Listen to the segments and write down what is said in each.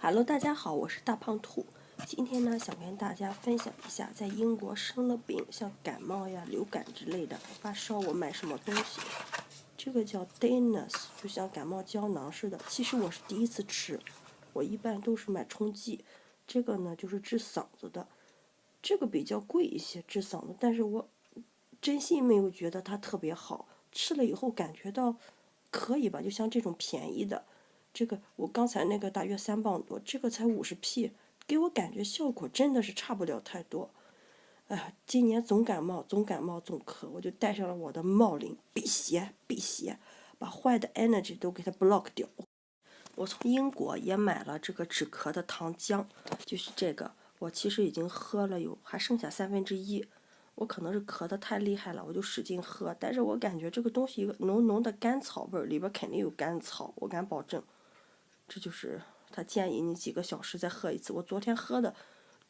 Hello，大家好，我是大胖兔。今天呢，想跟大家分享一下，在英国生了病，像感冒呀、流感之类的发烧，我买什么东西。这个叫 Dainus， 就像感冒胶囊似的。其实我是第一次吃，我一般都是买冲剂。这个呢，就是治嗓子的，这个比较贵一些，治嗓子。但是我真心没有觉得它特别好，吃了以后感觉到可以吧，就像这种便宜的。这个我刚才那个大约3磅多，这个才50p，给我感觉效果真的是差不了太多。哎呀，今年总感冒，总咳，我就带上了我的帽铃，辟邪，把坏的 energy 都给它 block 掉。我从英国也买了这个止咳的糖浆，就是这个，我其实已经喝了还剩下1/3。我可能是咳得太厉害了，我就使劲喝，但是我感觉这个东西有浓浓的甘草味儿，里边肯定有甘草，我敢保证。这就是他建议你几个小时再喝一次。我昨天喝的，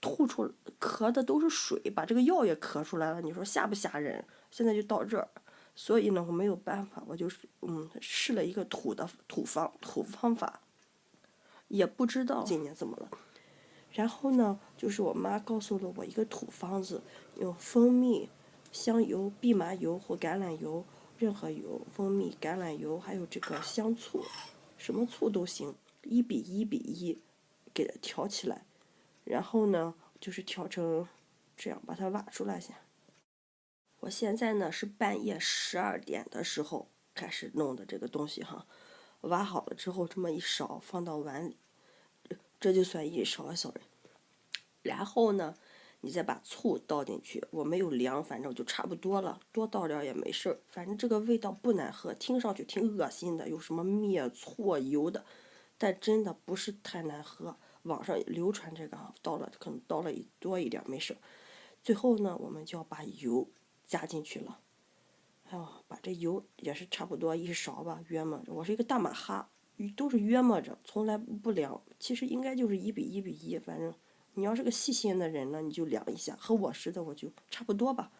咳的都是水，把这个药也咳出来了。你说吓不吓人？现在就到这儿，所以呢，我没有办法，我就是试了一个土方法，也不知道今年怎么了。然后呢，就是我妈告诉了我一个土方子，用蜂蜜、香油、蓖麻油或橄榄油，任何油，蜂蜜、橄榄油，还有这个香醋，什么醋都行，1:1:1，给它调起来。然后呢，就是调成这样，把它挖出来先。我现在呢是半夜12点的时候开始弄的这个东西哈，挖好了之后这么一勺放到碗里，这就算一勺，sorry。然后呢，你再把醋倒进去，我没有量，反正就差不多了，多倒点也没事儿。反正这个味道不难喝，听上去挺恶心的，有什么灭醋油的，但真的不是太难喝。网上流传这个哈，可能倒了多一点没事。最后呢，我们就要把油加进去了。哎呦，把这油也是差不多1勺吧，约摸着。我是一个大马哈，都是约摸着，从来不量。其实应该就是1:1:1，反正你要是个细心的人呢，你就量一下。和我似的，我就差不多吧。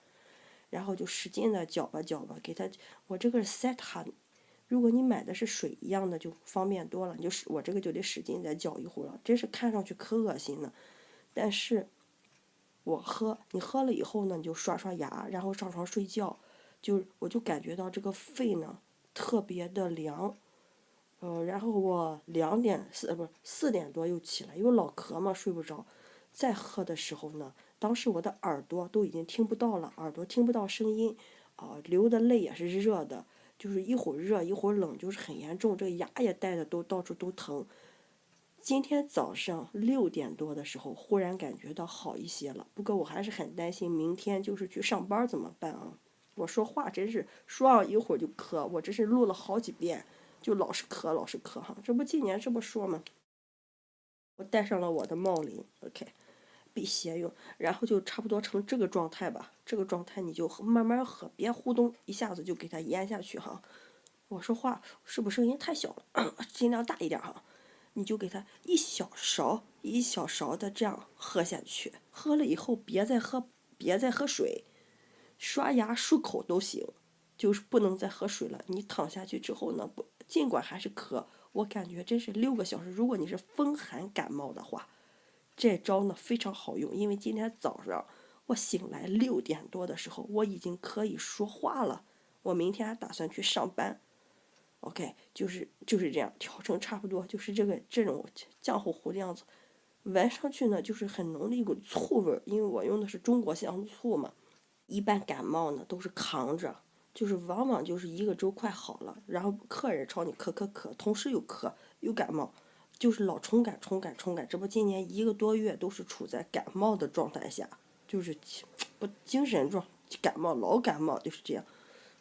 然后就使劲的搅吧，给它。我这个是 set honey，如果你买的是水一样的，就方便多了。我这个就得使劲再搅一会儿了，真是看上去可恶心了。但是你喝了以后呢，你就刷刷牙，然后上床睡觉。我就感觉到这个肺呢特别的凉，然后我4点多又起来，因为老咳嘛，睡不着。再喝的时候呢，当时我的耳朵都已经听不到了，耳朵听不到声音，流的泪也是热的，就是一会儿热一会儿冷，就是很严重，这个牙也带的都到处都疼。今天早上6点多的时候，忽然感觉到好一些了，不过我还是很担心明天就是去上班怎么办啊？我说话真是说上一会儿就咳，我这是录了好几遍，就老是咳哈。这不今年这不说吗？我带上了我的帽铃 ，OK，辟邪用，然后就差不多成这个状态吧。这个状态你就慢慢喝，别呼咚一下子就给它咽下去哈。我说话是不是声音太小了？尽量大一点哈。你就给它一小勺的这样喝下去，喝了以后别再喝水，刷牙漱口都行，就是不能再喝水了。你躺下去之后呢，尽管还是咳，我感觉真是6个小时。如果你是风寒感冒的话，这招呢非常好用，因为今天早上我醒来6点多的时候，我已经可以说话了。我明天还打算去上班。OK，就是这样调成差不多，就是这种浆糊糊的样子。闻上去呢，就是很浓的一股醋味儿，因为我用的是中国香醋嘛。一般感冒呢都是扛着，就是往往就是1个周快好了，然后客人朝你咳，同时又咳又感冒，就是老重感。这不今年1个多月都是处在感冒的状态下，就是不精神状感冒，老感冒就是这样。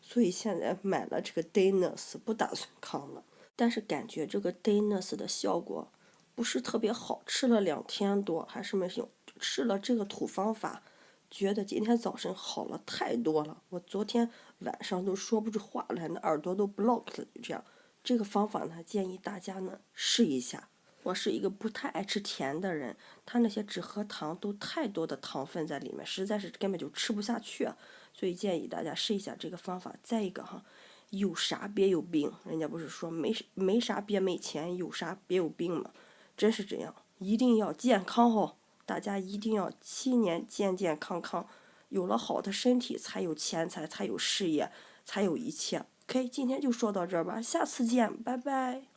所以现在买了这个 Dainus， 不打算扛了。但是感觉这个 Dainus 的效果不是特别好，吃了2天多还是没用。试了这个土方法，觉得今天早晨好了太多了。我昨天晚上都说不出话来，那耳朵都 block 了，就这样。这个方法呢，建议大家呢试一下。我是一个不太爱吃甜的人，他那些止咳糖都太多的糖分在里面，实在是根本就吃不下去啊。所以建议大家试一下这个方法。再一个哈，有啥别有病，人家不是说没啥别没钱，有啥别有病嘛。真是这样，一定要健康哦，大家一定要7年健健康康，有了好的身体，才有钱财，才有事业，才有一切。OK，今天就说到这儿吧，下次见，拜拜。